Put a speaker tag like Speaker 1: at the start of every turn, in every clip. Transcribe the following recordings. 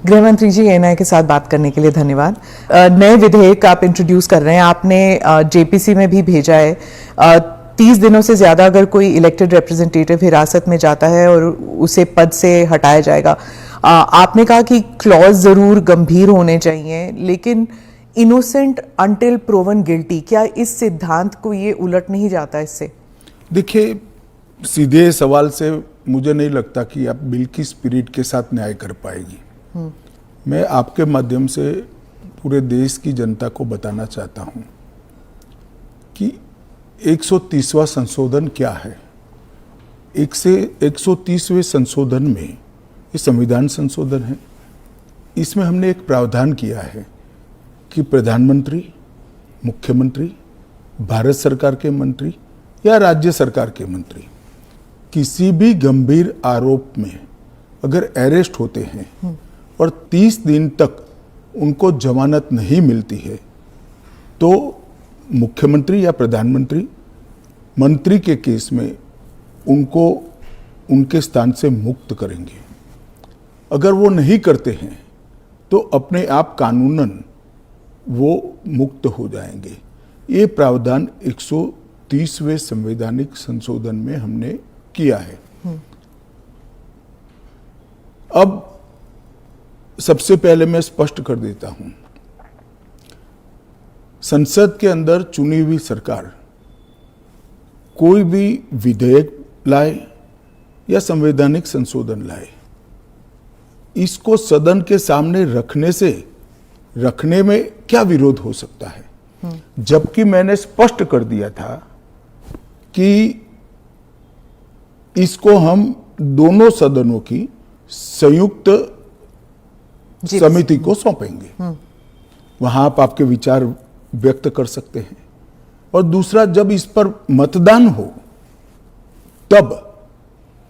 Speaker 1: गृह मंत्री जी, एएनआई के साथ बात करने के लिए धन्यवाद। नए विधेयक आप इंट्रोड्यूस कर रहे हैं, आपने जेपीसी में भी भेजा है। 30 दिनों से ज्यादा अगर कोई इलेक्टेड रिप्रेजेंटेटिव हिरासत में जाता है और उसे पद से हटाया जाएगा। आपने कहा कि क्लॉज जरूर गंभीर होने चाहिए, लेकिन इनोसेंट अंटिल प्रूवन गिल्टी, क्या इस सिद्धांत को ये उलट नहीं जाता इससे?
Speaker 2: देखिए, सीधे सवाल से मुझे नहीं लगता कि आप बिल की स्पिरिट के साथ न्याय कर पाएगी। मैं आपके माध्यम से पूरे देश की जनता को बताना चाहता हूं कि 130वां संशोधन क्या है। 130वें संशोधन में ये संविधान संशोधन है। इसमें हमने एक प्रावधान किया है कि प्रधानमंत्री, मुख्यमंत्री, भारत सरकार के मंत्री या राज्य सरकार के मंत्री किसी भी गंभीर आरोप में अगर अरेस्ट होते हैं और 30 दिन तक उनको जमानत नहीं मिलती है तो मुख्यमंत्री या प्रधानमंत्री मंत्री के केस में उनको उनके स्थान से मुक्त करेंगे। अगर वो नहीं करते हैं तो अपने आप कानूनन वो मुक्त हो जाएंगे। ये प्रावधान 130वें संवैधानिक संशोधन में हमने किया है। अब सबसे पहले मैं स्पष्ट कर देता हूं, संसद के अंदर चुनी हुई सरकार कोई भी विधेयक लाए या संवैधानिक संशोधन लाए, इसको सदन के सामने रखने में क्या विरोध हो सकता है? जबकि मैंने स्पष्ट कर दिया था कि इसको हम दोनों सदनों की संयुक्त समिति को सौंपेंगे। वहां आप आपके विचार व्यक्त कर सकते हैं। और दूसरा, जब इस पर मतदान हो तब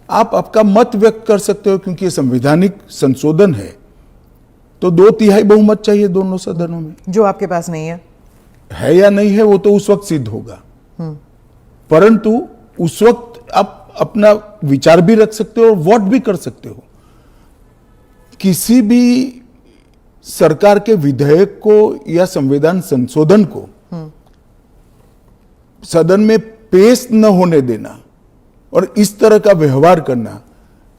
Speaker 2: आप आपका मत व्यक्त कर सकते हो, क्योंकि ये संवैधानिक संशोधन है तो 2/3 बहुमत चाहिए दोनों सदनों में,
Speaker 1: जो आपके पास नहीं है
Speaker 2: या नहीं है वो तो उस वक्त सिद्ध होगा। परंतु उस वक्त आप अपना विचार भी रख सकते हो और वोट भी कर सकते हो। किसी भी सरकार के विधेयक को या संविधान संशोधन को सदन में पेश न होने देना और इस तरह का व्यवहार करना,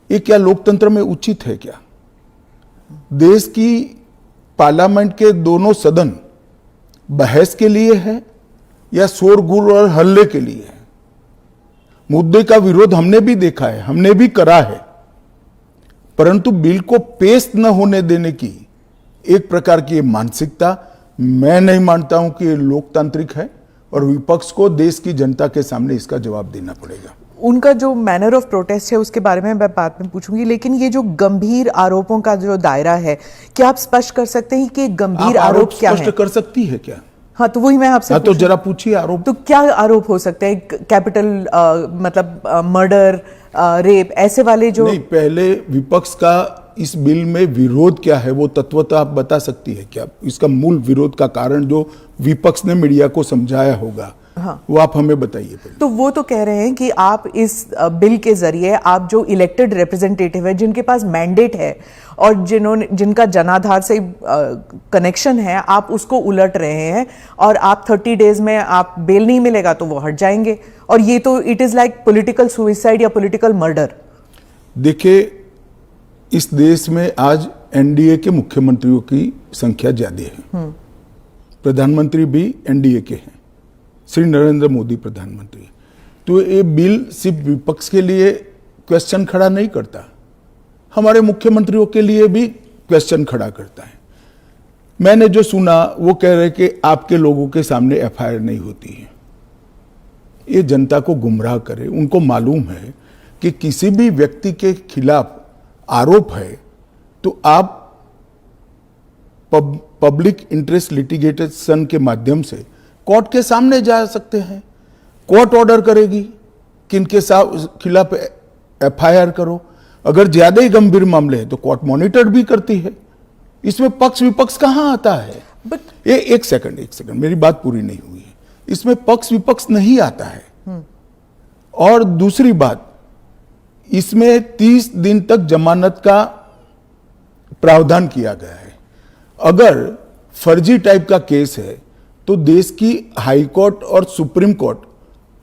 Speaker 2: ये क्या लोकतंत्र में उचित है? क्या देश की पार्लियामेंट के दोनों सदन बहस के लिए है या शोरगुल और हल्ले के लिए है? मुद्दे का विरोध हमने भी देखा है, हमने भी करा है, परंतु बिल को पेश न होने देने की एक प्रकार की मानसिकता मैं नहीं मानता हूं कि ये लोकतांत्रिक है और विपक्ष को देश की जनता के सामने इसका जवाब देना पड़ेगा।
Speaker 1: उनका जो मैनर ऑफ प्रोटेस्ट है उसके बारे में मैं बाद में पूछूंगी, लेकिन ये जो गंभीर आरोपों का जो दायरा है, क्या आप स्पष्ट कर सकते हैं कि गंभीर आरोप क्या है?
Speaker 2: स्पष्ट कर सकती है क्या?
Speaker 1: हाँ, तो वही मैं आपसे
Speaker 2: तो जरा पूछिए आरोप।
Speaker 1: तो क्या आरोप हो सकते हैं? कैपिटल मतलब मर्डर, रेप, ऐसे वाले जो?
Speaker 2: नहीं, पहले विपक्ष का इस बिल में विरोध क्या है वो तत्वतः आप बता सकती है क्या? इसका मूल विरोध का कारण जो विपक्ष ने मीडिया को समझाया होगा, हाँ, वो आप हमें बताइए।
Speaker 1: तो वो तो कह रहे हैं कि आप इस बिल के जरिए आप जो इलेक्टेड रिप्रेजेंटेटिव है, जिनके पास मैंडेट है और जिनका जनाधार से कनेक्शन है, आप उसको उलट रहे हैं और आप 30 डेज में आप बेल नहीं मिलेगा तो वो हट जाएंगे। और ये तो it is like political suicide या पॉलिटिकल मर्डर।
Speaker 2: देखिए, इस देश में आज एनडीए के मुख्यमंत्रियों की संख्या ज्यादा है। प्रधानमंत्री भी एनडीए के हैं, श्री नरेंद्र मोदी प्रधानमंत्री। तो ये बिल सिर्फ विपक्ष के लिए क्वेश्चन खड़ा नहीं करता, हमारे मुख्यमंत्रियों के लिए भी क्वेश्चन खड़ा करता है। मैंने जो सुना वो कह रहे कि आपके लोगों के सामने एफआईआर नहीं होती है। ये जनता को गुमराह करे। उनको मालूम है कि किसी भी व्यक्ति के खिलाफ आरोप है तो आप पब्लिक इंटरेस्ट लिटिगेशन के माध्यम से कोर्ट के सामने जा सकते हैं। कोर्ट ऑर्डर करेगी कि इनके खिलाफ एफआईआर करो। अगर ज्यादा ही गंभीर मामले हैं तो कोर्ट मॉनिटर भी करती है। इसमें पक्ष विपक्ष कहां आता है? एक सेकंड, मेरी बात पूरी नहीं हुई है। इसमें पक्ष विपक्ष नहीं आता है। और दूसरी बात, इसमें 30 दिन तक जमानत का प्रावधान किया गया है। अगर फर्जी टाइप का केस है तो देश की हाई कोर्ट और सुप्रीम कोर्ट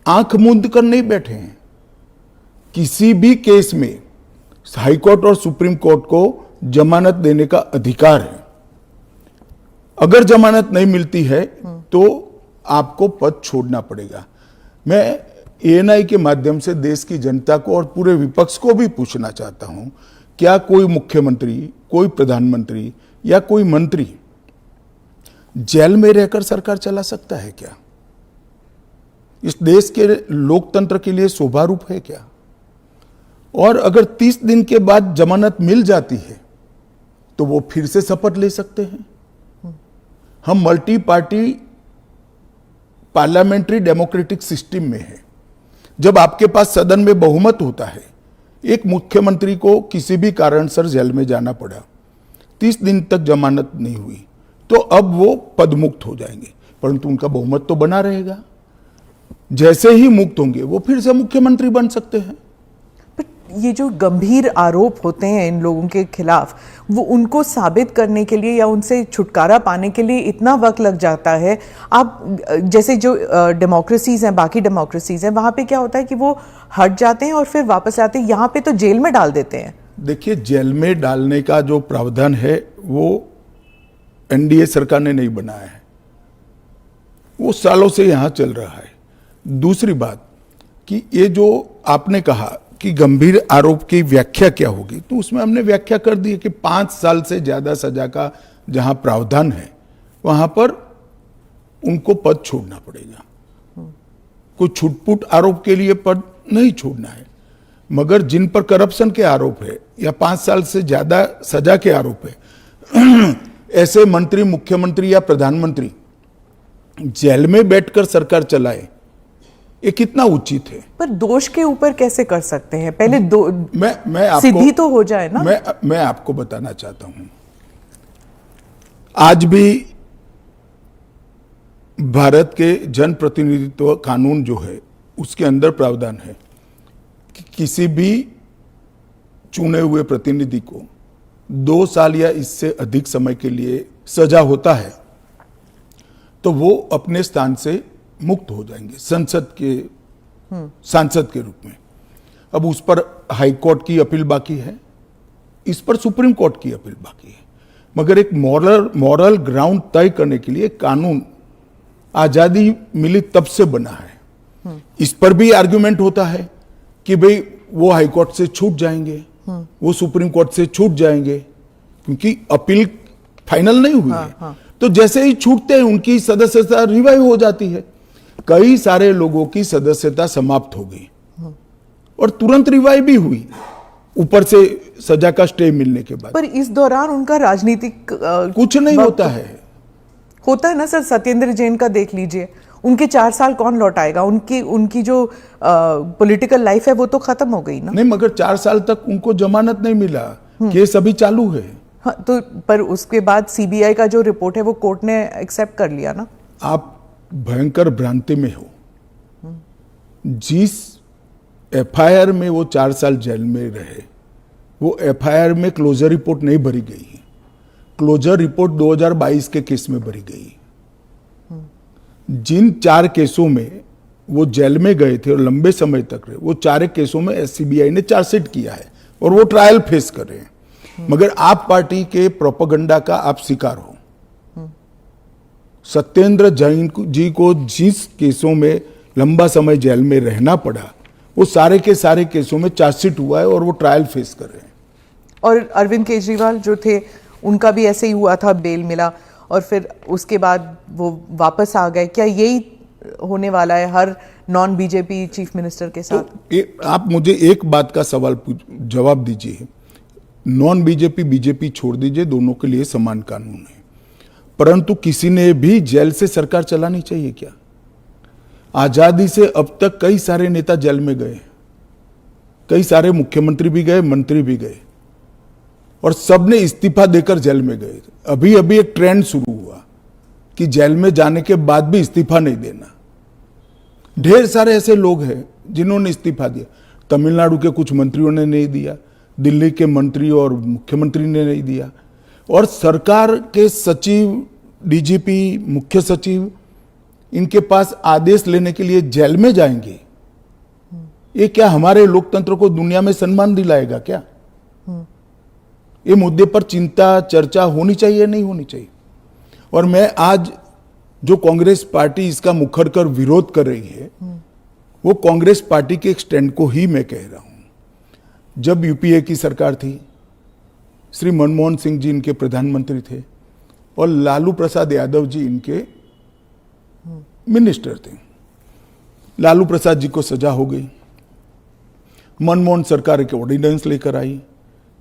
Speaker 2: आंख मूंद कर नहीं बैठे हैं। किसी भी केस में हाई कोर्ट और सुप्रीम कोर्ट को जमानत देने का अधिकार है। अगर जमानत नहीं मिलती है तो आपको पद छोड़ना पड़ेगा। मैं एएनआई के माध्यम से देश की जनता को और पूरे विपक्ष को भी पूछना चाहता हूं, क्या कोई मुख्यमंत्री, कोई प्रधानमंत्री या कोई मंत्री जेल में रहकर सरकार चला सकता है क्या? इस देश के लोकतंत्र के लिए शोभा रूप है क्या? और अगर 30 दिन के बाद जमानत मिल जाती है तो वो फिर से शपथ ले सकते हैं। हम multi party parliamentary democratic system में है। जब आपके पास सदन में बहुमत होता है, एक मुख्यमंत्री को किसी भी कारणसर जेल में जाना पड़ा, 30 दिन तक जमानत नहीं हुई, तो अब वो पदमुक्त हो जाएंगे, परंतु उनका बहुमत तो बना रहेगा। जैसे ही मुक्त होंगे वो फिर से मुख्यमंत्री बन सकते हैं।
Speaker 1: ये जो गंभीर आरोप होते हैं इन लोगों के खिलाफ, वो उनको साबित करने के लिए या उनसे छुटकारा पाने के लिए इतना वक्त लग जाता है। आप जैसे जो डेमोक्रेसीज हैं, बाकी डेमोक्रेसीज हैं, वहाँ पे क्या होता है कि वो हट जाते हैं और फिर वापस आते हैं। यहाँ पे तो जेल में डाल देते हैं।
Speaker 2: देखिए, जेल में डालने का जो प्रावधान है वो एनडीए सरकार ने नहीं बनाया है, वो सालों से यहाँ चल रहा है। दूसरी बात कि ये जो आपने कहा कि गंभीर आरोप की व्याख्या क्या होगी, तो उसमें हमने व्याख्या कर दी है कि 5 साल से ज्यादा सजा का जहां प्रावधान है वहां पर उनको पद छोड़ना पड़ेगा। कोई छुटपुट आरोप के लिए पद नहीं छोड़ना है, मगर जिन पर करप्शन के आरोप है या 5 साल से ज्यादा सजा के आरोप है, ऐसे मंत्री, मुख्यमंत्री या प्रधानमंत्री जेल में बैठकर सरकार चलाए, ये कितना उचित है?
Speaker 1: पर दोष के ऊपर कैसे कर सकते हैं? पहले
Speaker 2: मैं आपको
Speaker 1: सिद्धि तो हो जाए ना।
Speaker 2: मैं आपको बताना चाहता हूं, आज भी भारत के जन प्रतिनिधित्व कानून जो है उसके अंदर प्रावधान है कि किसी भी चुने हुए प्रतिनिधि को 2 साल या इससे अधिक समय के लिए सजा होता है तो वो अपने स्थान से मुक्त हो जाएंगे सांसद के रूप में। अब उस पर हाई कोर्ट की अपील बाकी है, इस पर सुप्रीम कोर्ट की अपील बाकी है, मगर एक मॉरल ग्राउंड तय करने के लिए कानून आजादी मिली तब से बना है। इस पर भी आर्गुमेंट होता है कि भाई वो हाई कोर्ट से छूट जाएंगे, वो सुप्रीम कोर्ट से छूट जाएंगे, क्योंकि अपील फाइनल नहीं हुई है। तो जैसे ही छूटते हैं उनकी सदस्यता रिवाइव हो जाती है। कई सारे लोगों की सदस्यता समाप्त हो गई और तुरंत रिवाइव भी हुई, ऊपर से सजा का स्टे मिलने के बाद।
Speaker 1: पर इस दौरान उनका राजनीतिक
Speaker 2: कुछ नहीं होता है
Speaker 1: ना सर। सत्येंद्र जैन का देख लीजिए, उनके 4 साल कौन लौटाएगा? उनकी जो पॉलिटिकल लाइफ है वो तो खत्म हो गई ना।
Speaker 2: नहीं, मगर 4 साल तक उनको जमानत नहीं मिला, केस अभी चालू है।
Speaker 1: हाँ, तो पर उसके बाद सीबीआई का जो रिपोर्ट है वो कोर्ट ने एक्सेप्ट कर लिया ना।
Speaker 2: आप भयंकर भ्रांति में हो। जिस एफआईआर में वो 4 साल जेल में रहे, वो एफआईआर में क्लोजर रिपोर्ट नहीं भरी गई है। क्लोजर रिपोर्ट 2022 के केस में भरी गई। जिन 4 केसों में वो जेल में गए थे और लंबे समय तक रहे, वो 4 केसों में सीबीआई ने चार्जशीट किया है और वो ट्रायल फेस कर रहे हैं। मगर आप पार्टी के प्रोपेगेंडा का आप शिकार हो। सत्येंद्र जैन जी को जिस केसों में लंबा समय जेल में रहना पड़ा, वो सारे के सारे केसों में चार्जशीट हुआ है और वो ट्रायल फेस कर रहे हैं।
Speaker 1: और अरविंद केजरीवाल जो थे, उनका भी ऐसे ही हुआ था, बेल मिला और फिर उसके बाद वो वापस आ गए। क्या यही होने वाला है हर नॉन बीजेपी चीफ मिनिस्टर के साथ?
Speaker 2: तो आप मुझे एक बात का जवाब दीजिए, नॉन बीजेपी बीजेपी छोड़ दीजिए, दोनों के लिए समान कानून है, परंतु किसी ने भी जेल से सरकार चलानी चाहिए क्या? आजादी से अब तक कई सारे नेता जेल में गए, कई सारे मुख्यमंत्री भी गए, मंत्री भी गए, और सबने इस्तीफा देकर जेल में गए। अभी अभी एक ट्रेंड शुरू हुआ कि जेल में जाने के बाद भी इस्तीफा नहीं देना। ढेर सारे ऐसे लोग हैं जिन्होंने इस्तीफा दिया। तमिलनाडु के कुछ मंत्रियों ने नहीं दिया, दिल्ली के मंत्री और मुख्यमंत्री ने नहीं दिया, और सरकार के सचिव, डीजीपी, मुख्य सचिव इनके पास आदेश लेने के लिए जेल में जाएंगे, ये क्या हमारे लोकतंत्र को दुनिया में सम्मान दिलाएगा क्या? ये मुद्दे पर चिंता, चर्चा होनी चाहिए, नहीं होनी चाहिए? और मैं आज जो कांग्रेस पार्टी इसका मुखर कर विरोध कर रही है, वो कांग्रेस पार्टी के एक स्टैंड को ही मैं कह रहा हूं। जब यूपीए की सरकार थी, श्री मनमोहन सिंह जी इनके प्रधानमंत्री थे और लालू प्रसाद यादव जी इनके मिनिस्टर थे। लालू प्रसाद जी को सजा हो गई। मनमोहन सरकार एक ऑर्डिनेंस लेकर आई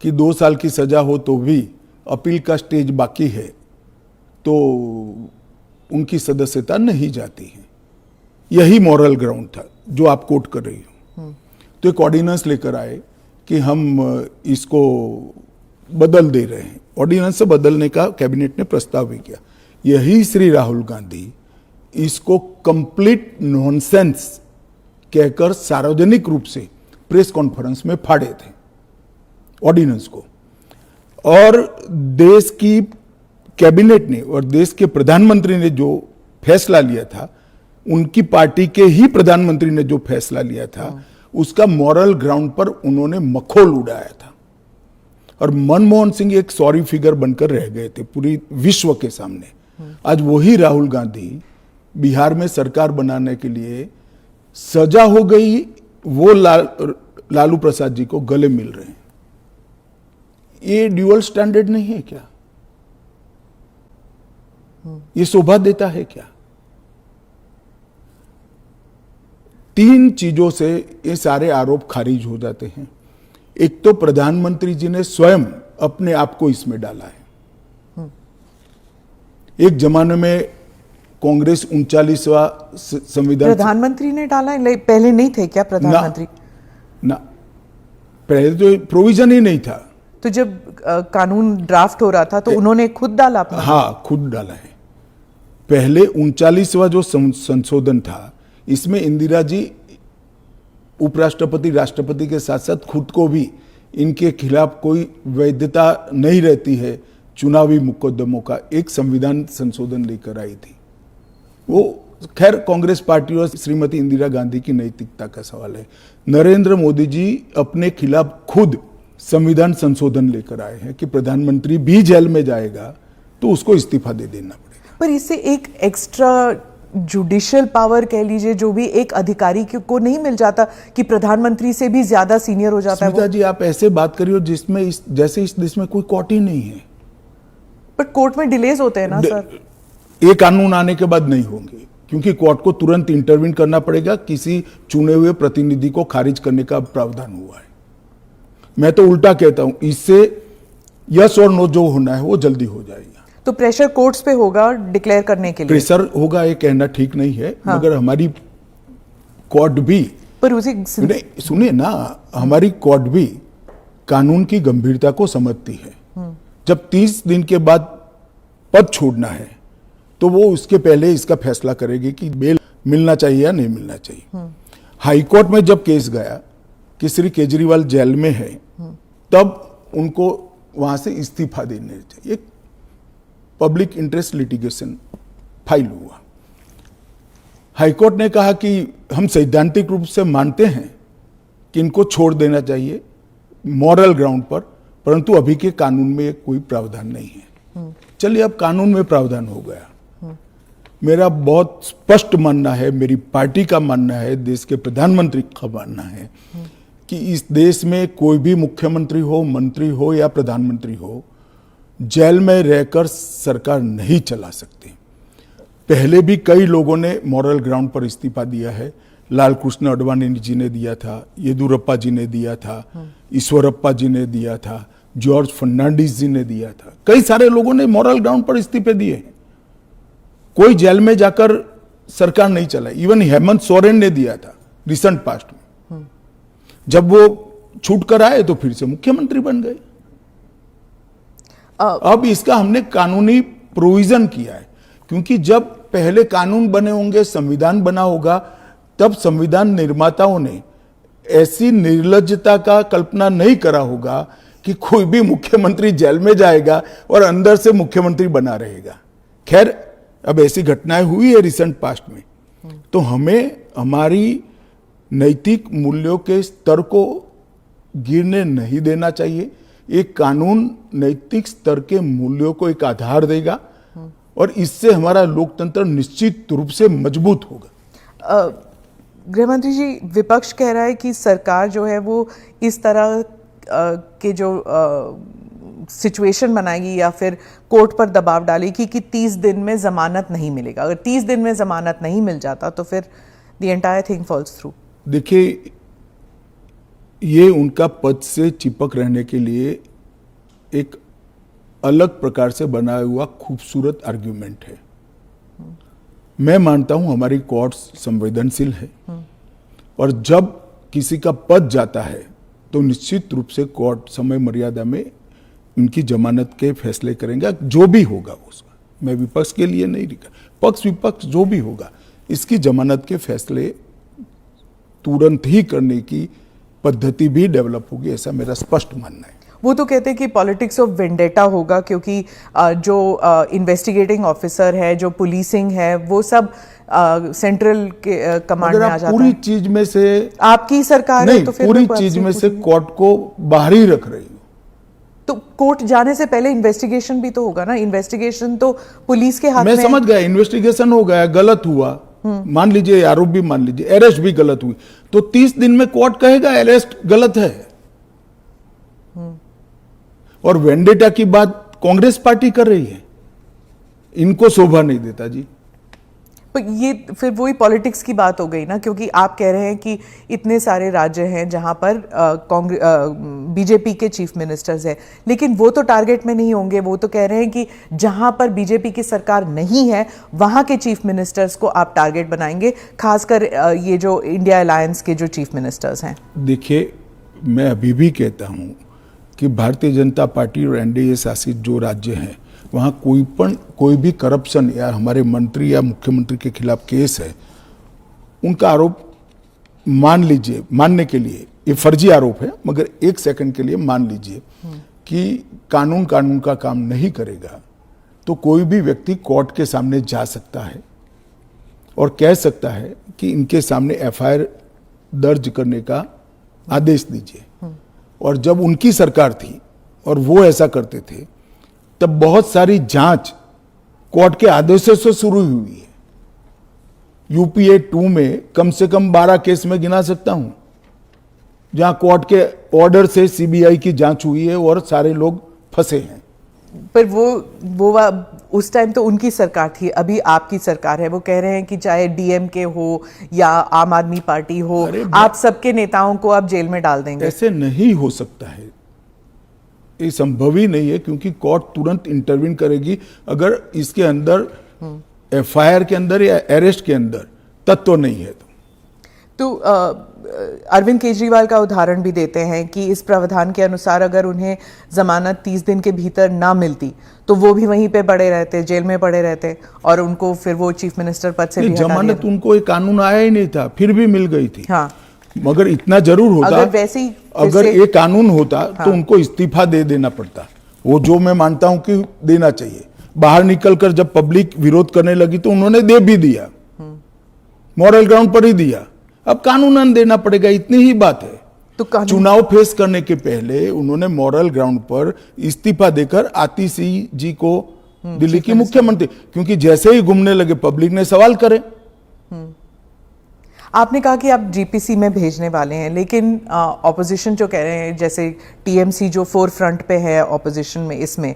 Speaker 2: कि 2 साल की सजा हो तो भी अपील का स्टेज बाकी है तो उनकी सदस्यता नहीं जाती है। यही मॉरल ग्राउंड था जो आप कोट कर रही हो। तो एक ऑर्डिनेंस लेकर आए कि हम इसको बदल दे रहे हैं। ऑर्डिनेंस से बदलने का कैबिनेट ने प्रस्ताव भी किया। यही श्री राहुल गांधी इसको कंप्लीट नॉनसेंस कहकर सार्वजनिक रूप से प्रेस कॉन्फ्रेंस में फाड़े थे ऑर्डिनेंस को। और देश की कैबिनेट ने और देश के प्रधानमंत्री ने जो फैसला लिया था, उनकी पार्टी के ही प्रधानमंत्री ने जो फैसला लिया था, उसका मॉरल ग्राउंड पर उन्होंने मखौल उड़ाया था। और मनमोहन सिंह एक सॉरी फिगर बनकर रह गए थे पूरी विश्व के सामने। आज वही राहुल गांधी बिहार में सरकार बनाने के लिए सजा हो गई, वो लालू प्रसाद जी को गले मिल रहे हैं। ये ड्यूअल स्टैंडर्ड नहीं है क्या? ये शोभा देता है क्या? 3 चीजों से ये सारे आरोप खारिज हो जाते हैं। एक तो प्रधानमंत्री जी ने स्वयं अपने आप को इसमें डाला है। एक जमाने में कांग्रेस 39वां संविधान,
Speaker 1: प्रधानमंत्री ने डाला है, पहले नहीं थे क्या प्रधानमंत्री?
Speaker 2: ना, पहले तो प्रोविजन ही नहीं था।
Speaker 1: तो जब कानून ड्राफ्ट हो रहा था तो उन्होंने खुद डाला अपना?
Speaker 2: हाँ, खुद डाला है। पहले 39वां जो संशोधन था, इसमें इंदिरा जी उपराष्ट्रपति, राष्ट्रपति के साथ साथ खुद को भी इनके खिलाफ कोई वैधता नहीं रहती है चुनावी मुकदमों का, एक संविधान संशोधन लेकर आई थी। वो खैर कांग्रेस पार्टी और श्रीमती इंदिरा गांधी की नैतिकता का सवाल है। नरेंद्र मोदी जी अपने खिलाफ खुद संविधान संशोधन लेकर आए हैं कि प्रधानमंत्री भी जेल में जाएगा तो उसको इस्तीफा दे देना पड़ेगा।
Speaker 1: पर इससे एक एक्स्ट्रा जुडिशियल पावर कह लीजिए, जो भी एक अधिकारी को नहीं मिल जाता कि प्रधानमंत्री से भी ज्यादा सीनियर हो जाता है वो?
Speaker 2: जी, आप ऐसे बात करिए जिसमें जैसे इस देश में कोई कोर्ट ही नहीं है।
Speaker 1: पर कोर्ट में डिलेज होते हैं ना सर?
Speaker 2: ये कानून आने के बाद नहीं होंगे, क्योंकि कोर्ट को तुरंत इंटरवीन करना पड़ेगा। किसी चुने हुए प्रतिनिधि को खारिज करने का प्रावधान हुआ है। मैं तो उल्टा कहता हूं, इससे यस और नो जो होना है वो जल्दी हो जाएगा।
Speaker 1: तो प्रेशर कोर्ट्स पे होगा डिक्लेयर करने के लिए?
Speaker 2: प्रेशर होगा ये कहना ठीक नहीं है। हाँ। मगर हमारी कोर्ट भी,
Speaker 1: पर उसे
Speaker 2: सुनिए ना, हमारी कोर्ट भी कानून की गंभीरता को समझती है। जब 30 दिन के बाद पद छोड़ना है तो वो उसके पहले इसका फैसला करेगी कि बेल मिलना चाहिए या नहीं मिलना चाहिए। हाईकोर्ट में जब केस गया कि श्री केजरीवाल जेल में है, तब उनको वहां से इस्तीफा देने चाहिए। एक पब्लिक इंटरेस्ट लिटिगेशन फाइल हुआ। हाईकोर्ट ने कहा कि हम सैद्धांतिक रूप से मानते हैं कि इनको छोड़ देना चाहिए मॉरल ग्राउंड पर, परंतु अभी के कानून में कोई प्रावधान नहीं है। चलिए, अब कानून में प्रावधान हो गया। मेरा बहुत स्पष्ट मानना है, मेरी पार्टी का मानना है, देश के प्रधानमंत्री का मानना है कि इस देश में कोई भी मुख्यमंत्री हो, मंत्री हो या प्रधानमंत्री हो, जेल में रहकर सरकार नहीं चला सकते। पहले भी कई लोगों ने मॉरल ग्राउंड पर इस्तीफा दिया है। लाल कृष्ण आडवाणी जी ने दिया था, येदुरप्पा जी ने दिया था, ईश्वरप्पा जी ने दिया था, जॉर्ज फर्नांडिस जी ने दिया था। कई सारे लोगों ने मॉरल ग्राउंड पर इस्तीफे दिए हैं। कोई जेल में जाकर सरकार नहीं चलाई। इवन हेमंत सोरेन ने दिया था रिसेंट पास्ट में। जब वो छूट कर आए तो फिर से मुख्यमंत्री बन गए। अब इसका हमने कानूनी प्रोविजन किया है, क्योंकि जब पहले कानून बने होंगे, संविधान बना होगा, तब संविधान निर्माताओं ने ऐसी निर्लज्जता का कल्पना नहीं करा होगा कि कोई भी मुख्यमंत्री जेल में जाएगा और अंदर से मुख्यमंत्री बना रहेगा। खैर, अब ऐसी घटनाएं हुई है रिसेंट पास्ट में, तो हमें हमारी नैतिक मूल्यों के स्तर को गिरने नहीं देना चाहिए। एक कानून नैतिक स्तर के मूल्यों को एक आधार देगा और इससे हमारा लोकतंत्र निश्चित रूप से मजबूत होगा।
Speaker 1: गृहमंत्री जी, विपक्ष कह रहा है कि सरकार जो है वो इस तरह के जो सिचुएशन बनाएगी या फिर कोर्ट पर दबाव डालेगी कि 30 दिन में जमानत नहीं मिलेगा। अगर 30 दिन में जमानत नहीं मिल जाता तो फिर the entire thing falls through.
Speaker 2: देखिए, ये उनका पद से चिपक रहने के लिए एक अलग प्रकार से बनाया हुआ खूबसूरत आर्ग्यूमेंट है। मैं मानता हूं हमारी कोर्ट्स संवेदनशील है और जब किसी का पद जाता है तो निश्चित रूप से कोर्ट समय मर्यादा में उनकी जमानत के फैसले करेंगे, जो भी होगा उसका। मैं विपक्ष के लिए नहीं लिखा, पक्ष विपक्ष जो भी होगा, इसकी जमानत के फैसले तुरंत ही करने की पद्धति भी डेवलप होगी, ऐसा मेरा स्पष्ट मानना है।
Speaker 1: वो तो कहते हैं कि पॉलिटिक्स ऑफ वेंडेटा होगा, क्योंकि जो इन्वेस्टिगेटिंग ऑफिसर है, जो पुलिसिंग है, वो सब सेंट्रल के कमांड में आ जाता है।
Speaker 2: पूरी चीज में से
Speaker 1: आपकी सरकार है तो फिर
Speaker 2: पूरी चीज में से कोर्ट को बाहर ही रख रही हो।
Speaker 1: तो कोर्ट जाने से पहले इन्वेस्टिगेशन भी तो होगा ना। इन्वेस्टिगेशन तो पुलिस के हाथ में।
Speaker 2: मैं समझ गया, इन्वेस्टिगेशन हो गया, गलत हुआ, मान लीजिए आरोप भी मान लीजिए, अरेस्ट भी गलत हुई, तो 30 दिन में कोर्ट कहेगा अरेस्ट गलत है। और वेंडेटा की बात कांग्रेस पार्टी कर रही है, इनको शोभा नहीं देता जी।
Speaker 1: पर ये फिर वही पॉलिटिक्स की बात हो गई ना, क्योंकि आप कह रहे हैं कि इतने सारे राज्य हैं जहां पर बीजेपी के चीफ मिनिस्टर्स हैं, लेकिन वो तो टारगेट में नहीं होंगे। वो तो कह रहे हैं कि जहां पर बीजेपी की सरकार नहीं है वहां के चीफ मिनिस्टर्स को आप टारगेट बनाएंगे, खासकर ये जो इंडिया अलायंस के जो चीफ मिनिस्टर्स हैं।
Speaker 2: देखिए, मैं अभी भी कहता हूं कि भारतीय जनता पार्टी और एनडीए शासित जो राज्य हैं वहाँ कोई भी करप्शन या हमारे मंत्री या मुख्यमंत्री के खिलाफ केस है, उनका आरोप मान लीजिए, मानने के लिए ये फर्जी आरोप है, मगर एक सेकंड के लिए मान लीजिए कि कानून का काम नहीं करेगा, तो कोई भी व्यक्ति कोर्ट के सामने जा सकता है और कह सकता है कि इनके सामने एफआईआर दर्ज करने का आदेश दीजिए। और जब उनकी सरकार थी और वो ऐसा करते थे, तब बहुत सारी जांच कोर्ट के आदेशों से शुरू हुई है। यूपीए 2 में कम से कम 12 केस में गिना सकता हूं जहां कोर्ट के ऑर्डर से सीबीआई की जांच हुई है और सारे लोग फंसे हैं।
Speaker 1: पर वो उस टाइम तो उनकी सरकार थी, अभी आपकी सरकार है। वो कह रहे हैं कि चाहे डीएमके हो या आम आदमी पार्टी हो, आप सबके नेताओं को आप जेल में डाल देंगे।
Speaker 2: ऐसे नहीं हो सकता है, ये संभव ही नहीं है, क्योंकि कोर्ट तुरंत इंटरवीन करेगी अगर इसके अंदर एफआईआर के अंदर या अरेस्ट के अंदर तत्व नहीं है तो
Speaker 1: अरविंद केजरीवाल का उदाहरण भी देते हैं कि इस प्रावधान के अनुसार अगर उन्हें जमानत 30 दिन के भीतर ना मिलती तो वो भी वहीं पे पड़े रहते, जेल में पड़े रहते, और उनको फिर वो चीफ मिनिस्टर पद से भी हटा दिया।
Speaker 2: जमानत उनको एक कानून आया ही नहीं था, फिर भी मिल गई थी।
Speaker 1: हाँ,
Speaker 2: मगर इतना जरूर होता, अगर ये कानून होता तो उनको इस्तीफा दे देना पड़ता, वो जो मैं मानता हूं कि देना चाहिए। बाहर निकलकर जब पब्लिक विरोध करने लगी तो उन्होंने दे भी दिया, मॉरल ग्राउंड पर ही दिया। अब कानूनन देना पड़ेगा, इतनी ही बात है।
Speaker 1: तो
Speaker 2: चुनाव फेस करने के पहले उन्होंने मॉरल ग्राउंड पर इस्तीफा देकर आतिशी जी को दिल्ली की मुख्यमंत्री, क्योंकि जैसे ही घूमने लगे पब्लिक ने सवाल करे।
Speaker 1: आपने कहा कि आप जीपीसी में भेजने वाले हैं, लेकिन ऑपोजिशन जो कह रहे हैं, जैसे टीएमसी जो फोर फ्रंट पे है ऑपोजिशन में,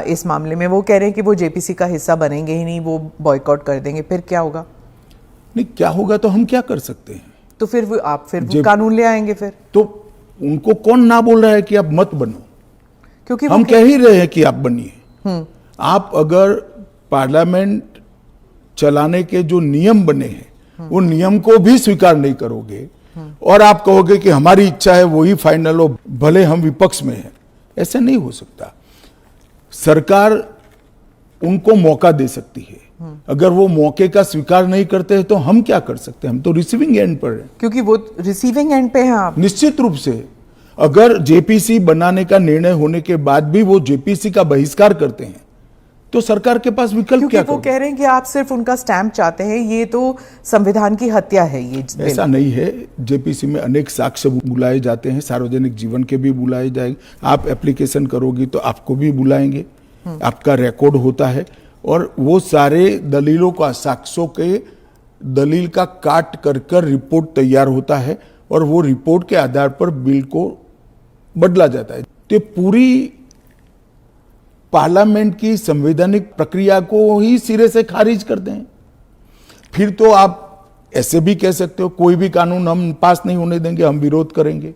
Speaker 1: इस मामले में वो कह रहे हैं कि वो जेपीसी का हिस्सा बनेंगे ही नहीं, वो बॉयकॉट कर देंगे। फिर क्या होगा?
Speaker 2: नहीं, क्या होगा तो हम क्या कर सकते हैं?
Speaker 1: तो फिर वो कानून ले आएंगे फिर?
Speaker 2: तो उनको कौन ना बोल रहा है कि आप मत बनो,
Speaker 1: क्योंकि
Speaker 2: हम कह ही रहे हैं कि आप बनिए। आप अगर पार्लियामेंट चलाने के जो नियम बने हैं वो नियम को भी स्वीकार नहीं करोगे और आप कहोगे कि हमारी इच्छा है वही फाइनल हो, भले हम विपक्ष में हैं, ऐसे नहीं हो सकता। सरकार उनको मौका दे सकती है, अगर वो मौके का स्वीकार नहीं करते हैं तो हम क्या कर सकते हैं? हम तो रिसीविंग एंड पर हैं।
Speaker 1: क्योंकि वो रिसीविंग एंड पे हैं आप।
Speaker 2: निश्चित रूप से अगर जेपीसी बनाने का निर्णय होने के बाद भी वो जेपीसी का बहिष्कार करते हैं तो सरकार के पास विकल्प
Speaker 1: क्योंकि
Speaker 2: क्या
Speaker 1: वो कह रहे हैं कि आप सिर्फ उनका स्टैंप चाहते हैं, ये तो संविधान की हत्या है ये बिल।
Speaker 2: ऐसा नहीं है। जेपीसी में अनेक साक्ष्य बुलाए जाते हैं, सार्वजनिक जीवन के भी बुलाए जाएंगे। आप एप्लीकेशन करोगी तो आपको भी बुलाएंगे, आपका रिकॉर्ड होता है और वो सारे दलीलों का, साक्ष्यों के दलील का काट कर कर रिपोर्ट तैयार होता है और वो रिपोर्ट के आधार पर बिल को बदला जाता है। तो पूरी पार्लियामेंट की संवैधानिक प्रक्रिया को ही सिरे से खारिज कर दें। फिर तो आप ऐसे भी कह सकते हो कोई भी कानून हम पास नहीं होने देंगे, हम विरोध करेंगे।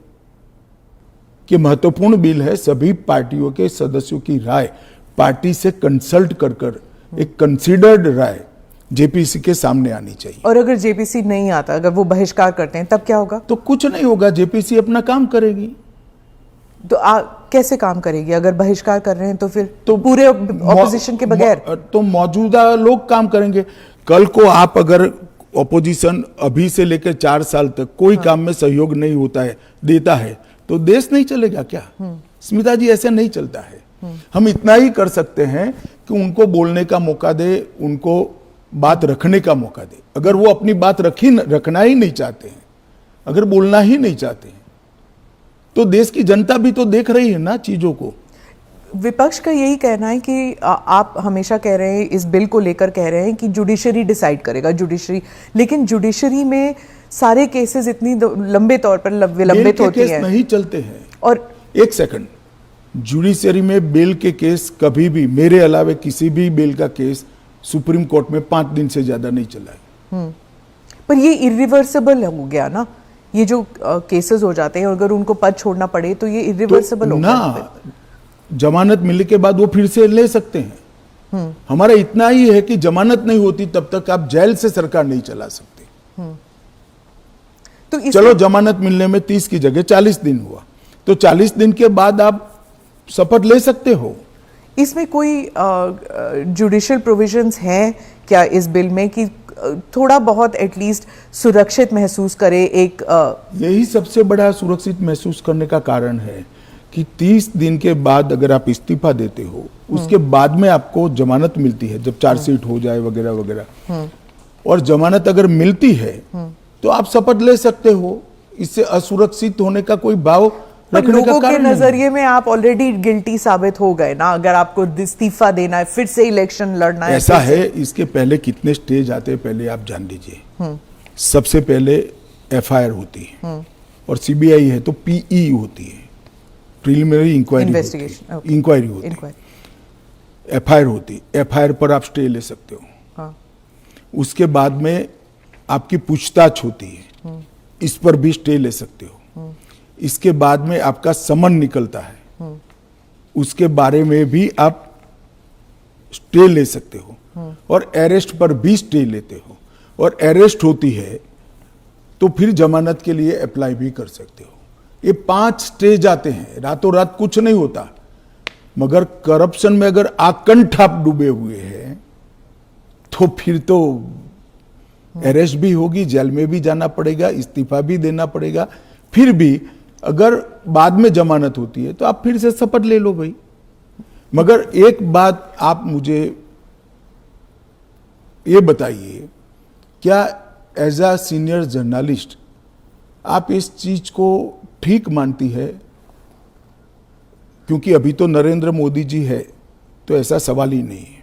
Speaker 2: कि महत्वपूर्ण बिल है, सभी पार्टियों के सदस्यों की राय पार्टी से कंसल्ट कर कर एक कंसीडर्ड राय जेपीसी के सामने आनी चाहिए।
Speaker 1: और अगर जेपीसी नहीं आता, अगर वो बहिष्कार करते हैं, तब क्या होगा?
Speaker 2: तो कुछ नहीं होगा, जेपीसी अपना काम करेगी।
Speaker 1: तो कैसे काम करेगी? अगर बहिष्कार कर रहे हैं तो फिर तो पूरे ऑपोजिशन के बगैर
Speaker 2: तो मौजूदा लोग काम करेंगे। कल को आप अगर ऑपोजिशन अभी से लेकर 4 साल तक कोई काम में सहयोग नहीं होता है, देता है, तो देश नहीं चलेगा क्या? स्मिता जी, ऐसे नहीं चलता है। हम इतना ही कर सकते हैं कि उनको बोलने का मौका दे, उनको बात रखने का मौका दे। अगर वो अपनी बात रखना ही नहीं चाहते हैं, अगर बोलना ही नहीं चाहते हैं, तो देश की जनता भी तो देख रही है ना चीजों को।
Speaker 1: विपक्ष का यही कहना है कि आप हमेशा कह रहे हैं, इस बिल को लेकर कह रहे हैं कि जुडिशरी डिसाइड करेगा, जुडिशरी, लेकिन जुडिशरी में सारे केसेस इतनी लंबे तौर पर विलंबित होती हैं,
Speaker 2: नहीं चलते हैं।
Speaker 1: और
Speaker 2: एक सेकंड, जुडिशरी में बेल के केस कभी भी, मेरे अलावे किसी भी बेल का केस सुप्रीम कोर्ट में 5 दिन से ज्यादा नहीं चला है।
Speaker 1: पर ये इरिवर्सिबल हो गया ना, ये जो केसेस हो जाते हैं, अगर उनको पद छोड़ना पड़े तो ये इरिवर्सिबल हो गया।
Speaker 2: जमानत मिलने के बाद वो फिर से ले सकते हैं। हमारा इतना ही है कि जमानत नहीं होती तब तक आप जेल से सरकार नहीं चला सकते। तो चलो, जमानत मिलने में 30 की जगह 40 दिन हुआ, तो 40 दिन के बाद आप शपथ ले सकते हो।
Speaker 1: इसमें कोई जुडिशियल प्रोविजंस हैं क्या इस बिल में कि थोड़ा बहुत एटलीस्ट सुरक्षित महसूस करे? एक
Speaker 2: यही सबसे बड़ा सुरक्षित महसूस करने का कारण है कि 30 दिन के बाद अगर आप इस्तीफा देते हो, उसके बाद में आपको जमानत मिलती है, जब चार्जशीट हो जाए वगैरह वगैरह, और जमानत अगर मिलती है तो आप शपथ ले सकते हो। इससे असुरक्षित होने का कोई भाव रखने का कारण
Speaker 1: के नजरिए में आप ऑलरेडी गिल्टी साबित हो गए ना। अगर आपको इस्तीफा देना है, फिर से इलेक्शन लड़ना है,
Speaker 2: ऐसा है। इसके पहले कितने स्टेज आते हैं पहले आप जान लीजिए। सबसे पहले एफआईआर होती है, और सीबीआई है तो पीई होती है, प्रिलिमिनरी इंक्वायरी होती है। एफआईआर होती, एफआईआर पर आप स्टे ले सकते हो। उसके बाद में आपकी पूछताछ होती है, इस पर भी स्टे ले सकते हो। इसके बाद में आपका समन निकलता है, उसके बारे में भी आप स्टे ले सकते हो, और अरेस्ट पर भी स्टे लेते हो, और अरेस्ट होती है तो फिर जमानत के लिए अप्लाई भी कर सकते हो। ये 5 स्टेज आते हैं, रातों रात कुछ नहीं होता। मगर करप्शन में अगर आकंठ आप डूबे हुए हैं तो फिर तो अरेस्ट भी होगी, जेल में भी जाना पड़ेगा, इस्तीफा भी देना पड़ेगा। फिर भी अगर बाद में जमानत होती है तो आप फिर से शपथ ले लो भाई। मगर एक बात आप मुझे ये बताइए, क्या एज अ सीनियर जर्नलिस्ट आप इस चीज को ठीक मानती है? क्योंकि अभी तो नरेंद्र मोदी जी है तो ऐसा सवाल ही नहीं है,